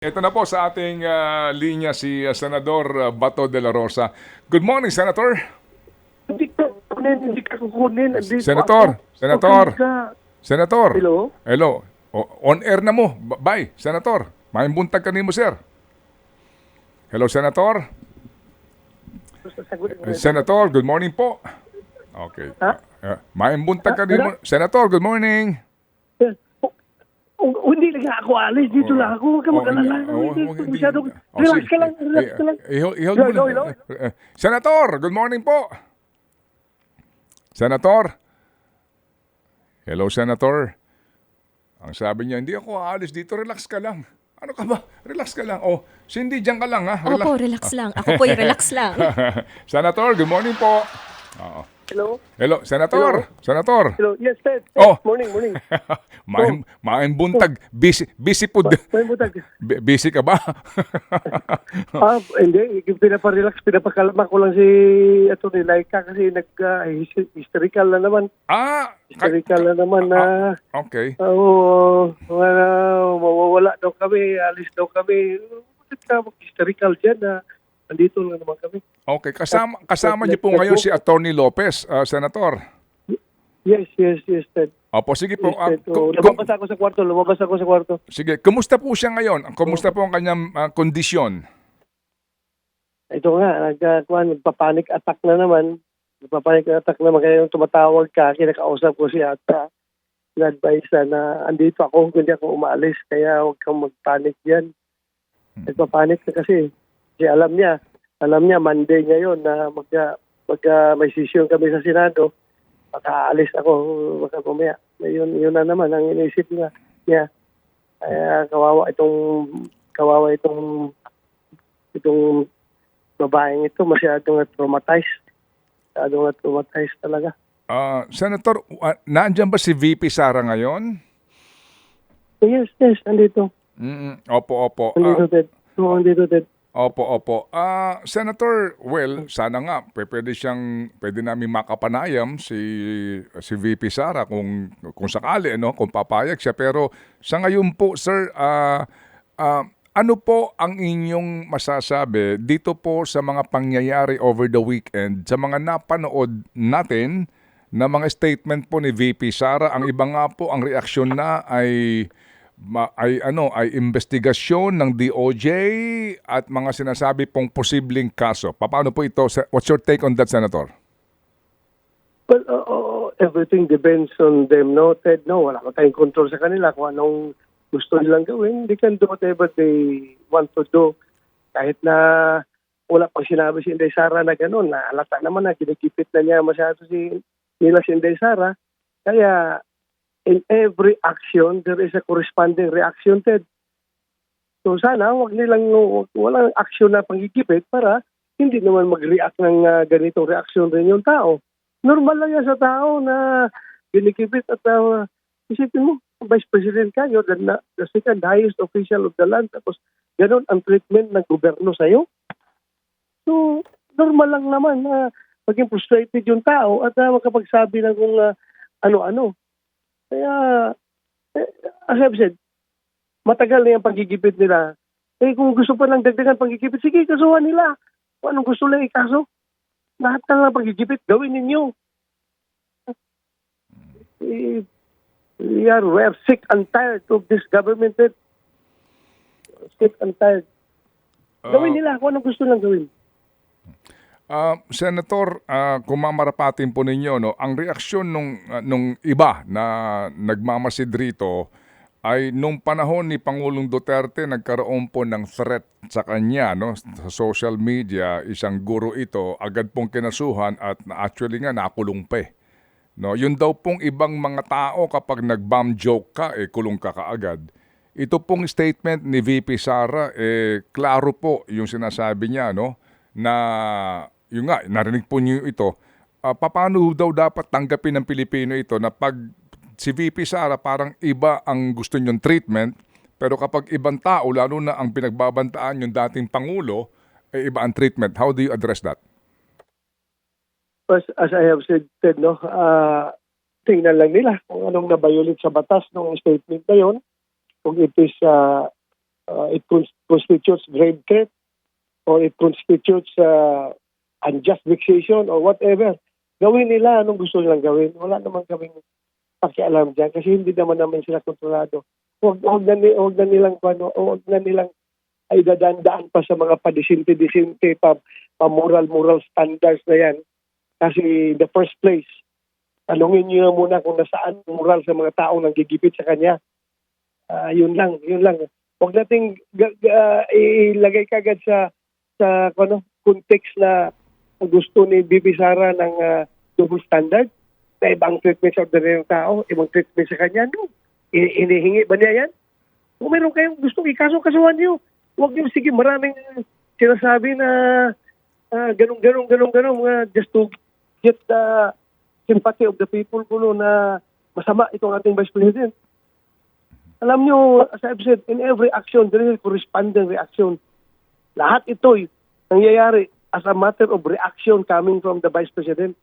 Ito na po sa ating linya si Senador Bato de la Rosa. Good morning, Senator. Hindi ka kukunin. Andito Senator, ako. Senator, Okay ka. Senator. Hello? Hello. On air na mo. Bye, Senator. Maimbuntag ka nimo, sir. Hello, Senator. Sasagutin mo ito. Senator, good morning po. Okay. Ha? Maimbuntag ka Wala. nimo. Senator, good morning. Hindi lang ako alis. Dito lang ako. Huwag ka mag-alala. Masyadong... Relax ka lang. Relax ka lang. I-hold mo Hello, na. hello? Senator, good morning po. Senator. Hello, Senator. Ang sabi niya, hindi ako aalis dito. Relax ka lang. Ano ka ba? Relax ka lang. Oh, Cindy, diyan ka lang ha. Opo, relax lang. Ako po relax lang. Senator, good morning po. Oo. Hello? Hello, Senator. Senator. Hello? Yes, Ted. Oh. Morning, morning. Maing buntag. Busy po. May butag. Busy ka ba? Hindi. Pinaparelax. Pinapakalma ko lang si Atty. Laika kasi hysterical na naman. Hysterical na naman na... Okay. Oo. Mawawala daw kami. Alis daw kami. Bakit ka mag-hysterical dyan na andito lang naman kami? Okay, kasama niyo po ngayon si Atty. Lopez, Senator. Yes, Ted. Opo, sige po. Yes, Ted. Lumabas ako sa kwarto. Sige, kumusta po siya ngayon? Kumusta po ang kanyang kondisyon? Ito nga, nagpa-panic attack na naman. Kaya yung tumatawag ka, kinakausap ko siya at na-advise na andito ako, hindi ako umaalis. Kaya huwag kang mag-panic yan. Nagpa-panic na kasi. Kasi alam niya Monday ngayon na may session kami sa Senado. Makaalis ako baka mamaya. Yun na naman ang iniisip niya. Kaya kawawa itong babaeng ito, masyadong traumatized. Masyadong traumatized talaga. Senator, nandiyan ba si VP Sara ngayon? Yes, andito. Opo. Andito, Ted. Opo. Senator, well, sana nga pwede namin makapanayam si VP Sara kung sakali kung papayag siya, pero sa ngayon po, sir, ano po ang inyong masasabi dito po sa mga pangyayari over the weekend, sa mga napanood natin na mga statement po ni VP Sara? Ang iba nga po ang reaksyon na ay investigasyon ng DOJ at mga sinasabi pong posibleng kaso. Paano po ito? What's your take on that, Senator? Well, everything depends on them, no, Ted. No, wala ko tayong control sa kanila kung anong gusto nilang gawin. They can do whatever they want to do. Kahit na wala pang sinabi si Inday Sara na gano'n, naalata naman na kinikipit na niya masyado nila si Inday Sara. Kaya in every action, there is a corresponding reaction, Ted. So sana, walang action na panggigipit para hindi naman mag-react ng ganitong reaction rin yung tao. Normal lang yan sa tao na ginikipit at isipin mo, Vice President ka, you're the second highest official of the land, tapos ganun ang treatment ng gobyerno sa'yo. So, normal lang naman na maging frustrated yung tao at makapagsabi ng kung ano-ano. Kaya, as I've said, matagal na yung pagigipit nila. Kung gusto pa lang dagdagan pagigipit, sige, kasuhan nila. Kung anong gusto lang ikaso, lahat ng pagigipit, gawin ninyo. We're sick and tired of this government. Sick and tired. Gawin nila kung anong gusto lang gawin. Senator, kung mamarapatin po ninyo, ang reaksyon nung iba na nagmamasid rito ay nung panahon ni Pangulong Duterte, nagkaroon po ng threat sa kanya sa social media. Isang guro ito, agad pong kinasuhan at actually nga nakulong pa eh. Yun daw pong ibang mga tao kapag nag-bomb joke ka, kulong ka kaagad. Ito pong statement ni VP Sara, klaro po yung sinasabi niya, na yung nga, narinig po niyo ito. Paano daw dapat tanggapin ng Pilipino ito na pag si VP Sara parang iba ang gusto niyong treatment, pero kapag ibang tao, lalo na ang pinagbabantaan yung dating Pangulo, iba ang treatment. How do you address that? As I have said, Ted, tingnan lang nila kung anong nabayulit sa batas ng statement na yun. Kung it is it constitutes grave threat or it constitutes unjust vexation or whatever. Gawin nila anong gusto nilang gawin. Wala namang kaming pakialam dyan kasi hindi naman sila kontrolado. Huwag na nilang ay dadaan pa sa mga padisinti-disinti, pa-moral standards na yan. Kasi in the first place, tanungin niyo muna kung nasaan moral sa mga taong nanggigipit sa kanya. Yun lang. Huwag nating ilagay kagad sa context na gusto ni Bibi Sara ng double standard na ibang treatment sa ordinaryong tao, ibang treatment sa kanya. No. Inihingi ba niya yan? Kung meron kayong gustong ikaso-kasuhan niyo, huwag niyo sige maraming sinasabi na ganun, just to get the sympathy of the people kuno na masama itong ating Vice President. Alam niyo, as I've said, in every action, there is a corresponding reaction. Lahat ito'y nangyayari as a matter of reaction coming from the Vice President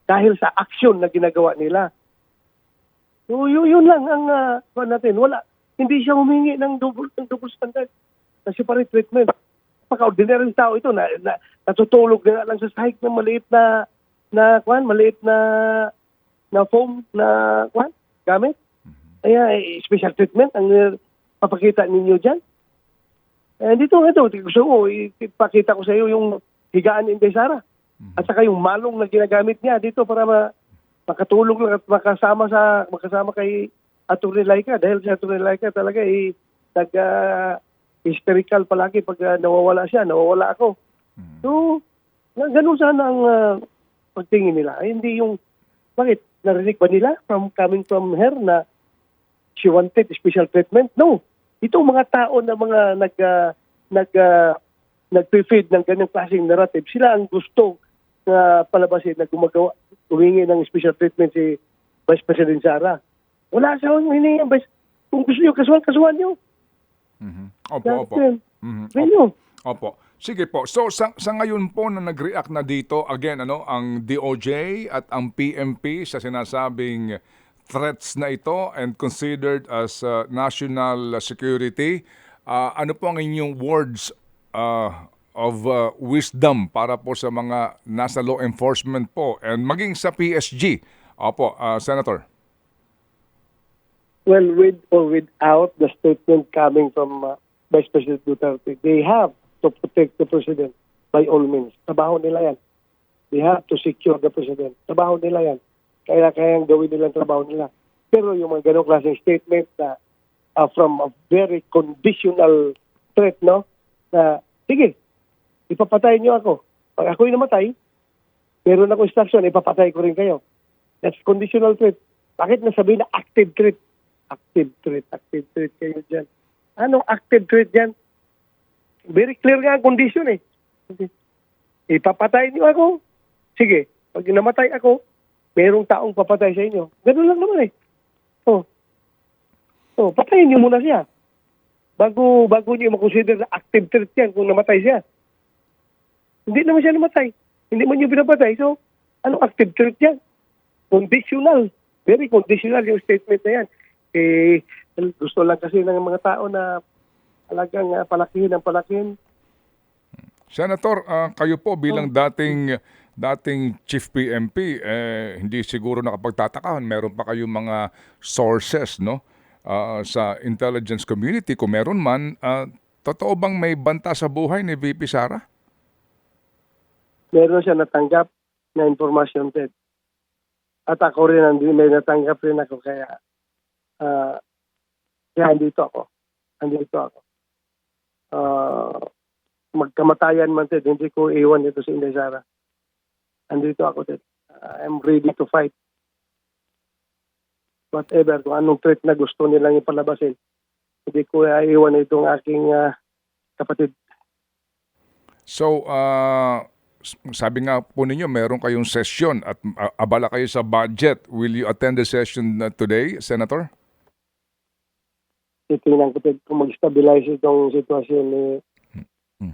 dahil sa action na ginagawa nila. So, yun lang ang natin. Hindi siya humingi ng double standard na separate treatment. Pagka-ordinary tao ito na natutulog na lang sa sahig ng maliit na foam na gamit. Kaya special treatment ang papakita ninyo dyan. Dito, gusto ko, ipakita ko sa iyo yung higaan ni Inday Sara. At saka yung malong na ginagamit niya dito para makatulog lang at makasama kay Atty. Laika. Dahil si Atty. Laika talaga hysterical palagi pag nawawala ako. So, ganun sana ang pagtingin nila. Hindi yung, bakit? Narinig ba nila coming from her na she wanted special treatment? No. Itong mga tao na mga nag-feed ng ganyang klaseng narrative, sila ang gusto na palabasin na humingi ng special treatment si Vice President Sara. Wala siya humingi. Kung gusto nyo, kasuhan nyo. Opo. Opo. Sige po. So sa ngayon po na nag-react na dito again ang DOJ at ang PNP sa sinasabing threats na ito and considered as national security, ano po ang inyong words of wisdom para po sa mga nasa law enforcement po and maging sa PSG? Opo, Senator. Well, with or without the statement coming from Vice President Duterte, they have to protect the President by all means. Trabaho nila yan. They have to secure the President. Trabaho nila yan. Kaya gawin nilang trabaho nila. Pero yung mga ganong klaseng statement na from a very conditional threat, no? Na, sige, ipapatay niyo ako. Pag ako'y namatay, meron ako instruction, ipapatay ko rin kayo. That's conditional threat. Bakit nasabihin na active threat? Active threat kayo dyan. Anong active threat dyan? Very clear nga ang condition eh. Ipapatay niyo ako. Sige, pag namatay ako, merong taong papatay sa inyo. Ganun lang naman eh. Patayin niyo muna siya. Bago niyo makonsider na active threat yan kung namatay siya. Hindi naman siya namatay. Hindi man niyo pinapatay. So, anong active threat yan? Conditional. Very conditional yung statement na yan. Gusto lang kasi ng mga tao na talagang palakihin. Senator, kayo po bilang dating Chief PNP, hindi siguro nakapagtatakahan. Meron pa kayong mga sources, no? Sa intelligence community, kung meron man, totoo bang may banta sa buhay ni VP Sara? Meron siya natanggap na informasyon, Ted. At ako rin, may natanggap rin ako. Kaya andito ako. Magkamatayan man, Ted, hindi ko iwan ito si Inday Sara. Andito ako, Ted. I'm ready to fight. Whatever, kung anong threat na gusto nilang ipalabasin, hindi ko iwan itong aking kapatid. So, sabi nga po ninyo, meron kayong session at abala kayo sa budget. Will you attend the session today, Senator? Titingnan ko kung mag-stabilize itong sitwasyon.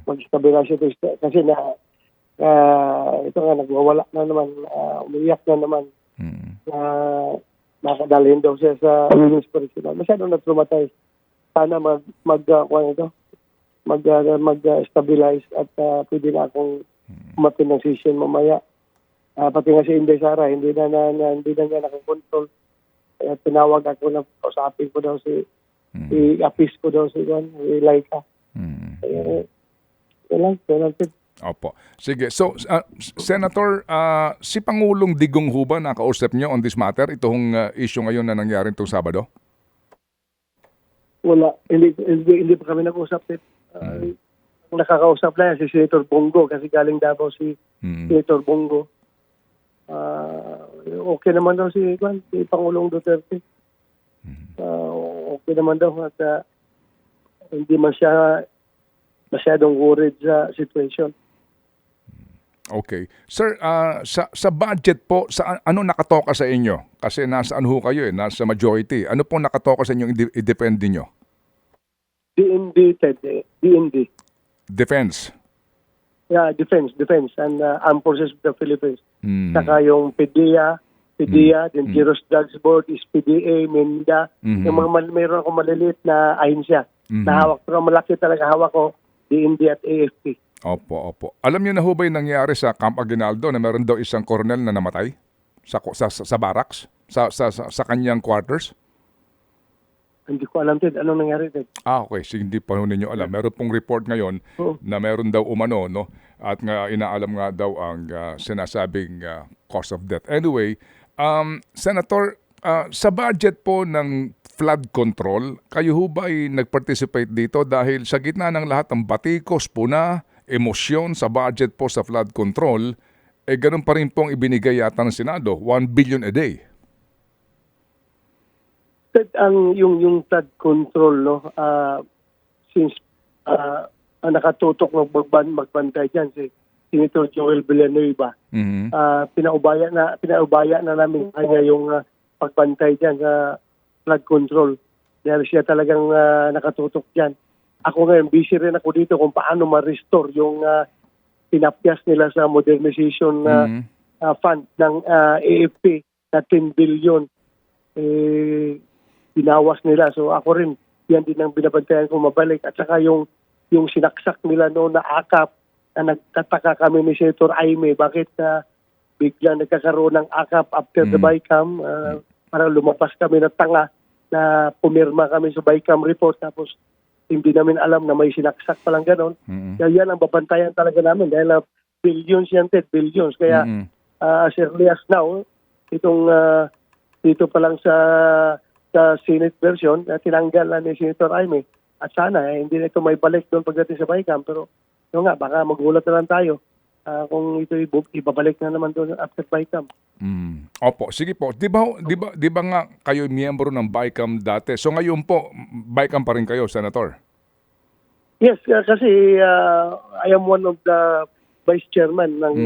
Mag-stabilize ito kasi ito nga, nagwawala na naman, umiyak na naman. Makadalhin daw siya sa women's correctional. Masyadong na-traumatize. sana mag-stabilize at pwede na akong umatin ng session mamaya. Pati nga si Inday Sara, hindi na niya nakakontrol. Kaya tinawag ako na kausapin ko daw i-appease ko daw si Laika. Kaya, walang. Opo. Sige. So, Senator, si Pangulong Digong ho ba nakausap nyo on this matter? Itong issue ngayon na nangyari itong Sabado? Wala. Hindi pa kami nag-usap. Ang nakakausap na yan si Senator Bongo kasi galing Davao si Senator Bongo. Okay naman daw si Pangulong Duterte. Okay naman daw at hindi man siya masyadong worried sa situation. Okay. Sir, sa budget po, ano nakatoka sa inyo? Kasi nasaan ho kayo nasa majority. Ano po nakatoka sa inyo i-defend niyo? DND, Ted. DND. Defense. Yeah, defense and Armed Forces of the Philippines. Saka yung PDEA, then Giros Drugs Board, SPDA, MENDA. Yung mga mayroon akong maliliit na ahensya na hawak. Pero malaki talaga hawak ko, DND at AFP. Opo. Alam niyo na ho ba yung nangyari sa Camp Aguinaldo na meron daw isang colonel na namatay sa barracks, sa kanyang quarters? Hindi ko alam, Ted. Anong nangyari, Ted? Okay. Sige, hindi pa ho ninyo alam. Meron pong report ngayon na meron daw umano, no? At nga inaalam nga daw ang sinasabing cause of death. Anyway, Senator, sa budget po ng flood control, kayo ho ba ay nag-participate dito dahil sa gitna ng lahat ng batikos po na emosyon sa budget po sa flood control, ganun pa rin pong ibinigay yata ng Senado, 1 billion a day. Ang yung flood control, no, since ang nakatutok ng magbantay dyan si Senator Joel Villanueva, pinaubaya na namin kanya yung pagbantay dyan sa flood control dahil siya talagang nakatutok dyan. Ako ngayon, busy rin ako dito kung paano ma-restore yung pinapyas nila sa modernization fund ng AFP na 10 billion. Binawas nila. So ako rin, yan din ang binabantayan ko mabalik. At saka yung sinaksak nila noon na akap, na nagtataka kami ni Senator Aimee, bakit biglang nagkakaroon ng akap after the BICAM, para lumapas kami na tanga na pumirma kami sa BICAM report, tapos hindi namin alam na may sinaksak palang ganon. Kaya yan ang babantayan talaga namin dahil billions yan, Ted, billions. Kaya as early as now, dito pa lang sa Senate version, tinanggal na ni Senator Aimee. At sana, hindi na ito may balik doon pagdating sa BICAM. Pero baka magulat na lang tayo kung ito ibabalik na naman doon after BICAM. Opo, sige po. Di ba nga kayo miyembro ng BICAM dati? So ngayon po, BICAM pa rin kayo, Senator? Yes, kasi I am one of the vice chairman ng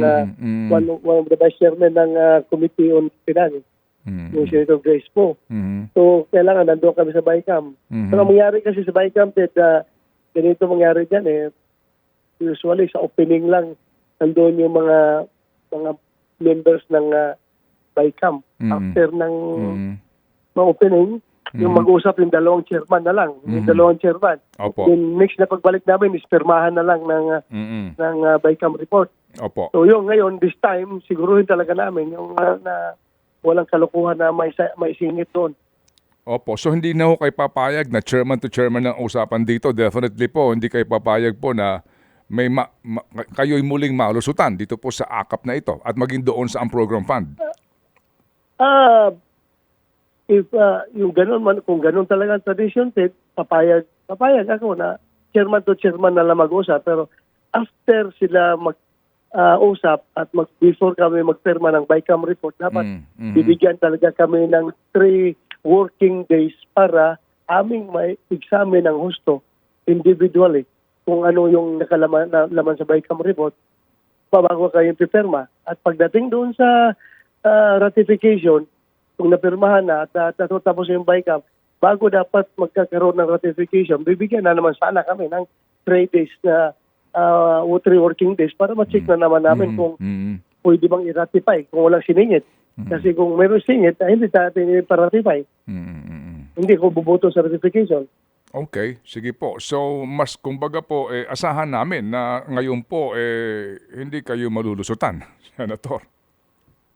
one of the vice chairman ng Committee on Finance. Yung Senator Grace po. So, kailangan nandoon kami sa BICAM. Pero mangyari kasi sa BICAM, ganito mangyari dyan usually sa opening lang nandoon yung mga members ng BICAM. After ng mga opening, yung mag-usap yung dalawang chairman na lang. Yung dalawang chairman. Opo. Yung next na pagbalik namin, ispirmahan na lang ng BICAM report. Opo. So yung ngayon, this time, siguruhin talaga namin yung na walang kalukuhan na may singit doon. Opo. So hindi na ho kayo papayag na chairman to chairman ang usapan dito. Definitely po, hindi kayo papayag po na may kayo'y muling malusutan dito po sa akap na ito at maging doon sa ang program fund. If yung ganun man, kung ganun talaga ang tradition, papayag ako na chairman to chairman na lang mag-usap. Pero after sila usap at before kami magpirma ng BICAM report, dapat bibigyan talaga kami ng 3 working days para aming may examine ng husto individually kung ano yung nakalaman sa BICAM report bago kayong pipirma. At pagdating doon sa ratification, kung napirmahan na at natapos yung BICAM, bago dapat magkakaroon ng ratification, bibigyan na naman sana kami ng 3 days na 3 working days para ma-check na naman namin kung pwede bang i-ratify kung walang siningit. Kasi kung mayroong singit, hindi natin i-ratify. Hindi ko buboto sa ratification. Okay, sige po. So, mas kumbaga po, asahan namin na ngayon po, hindi kayo malulusutan, Senator.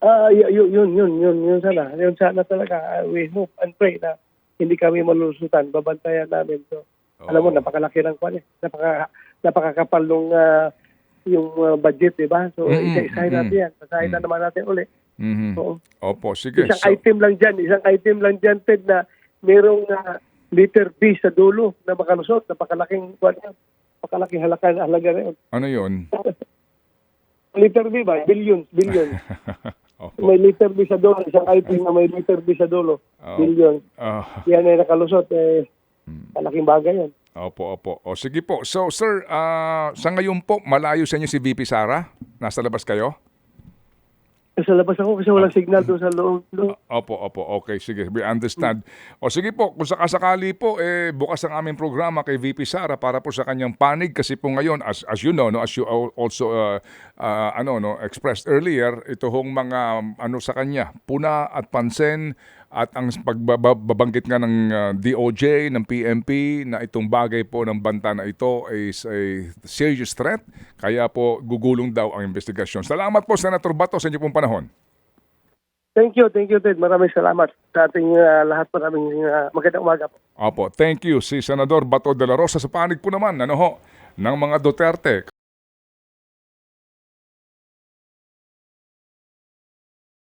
Yun sana. Yun sana talaga. We hope and pray na hindi kami malulusutan. Babantayan namin to. Alam mo, napakalaki ng kwan eh. Napakakapal nung yung budget, di ba? So, isa-isahin natin yan. Pasahin na naman natin uli. Mhm. Oo. Opo, sige. Isang item lang dyan, Ted, na merong letter B sa dulo na makalusot. Napakalaking kwan yan. Napakalaking halaga na yun. Ano yun? Letter B ba? Billions. Opo. May letter B sa dulo. Isang item na may letter B sa dulo. Oh. Billions. Yan ay nakalusot. Malaking bagay yan. Opo. O sige po. So, sir, sa ngayon po, malayo sa inyo si VP Sara? Nasa labas kayo? Sa labas ako kasi walang signal doon sa loob. Opo. Okay, sige. We understand. O sige po, kung sakasakali po, bukas ang aming programa kay VP Sara para po sa kanyang panig kasi po ngayon, as you know, no, as you also expressed earlier, ito hong mga sa kanya, puna at pansin at ang pagbabanggit nga ng DOJ, ng PNP na itong bagay po ng banta na ito is a serious threat. Kaya po gugulong daw ang investigasyon. Salamat po, Senator Bato, sa inyo pong panahon. Thank you, Ted. Maraming salamat sa ating lahat. Maraming magandang umaga po. Opo, thank you. Si Senador Bato de la Rosa sa panig po naman, ng mga Duterte.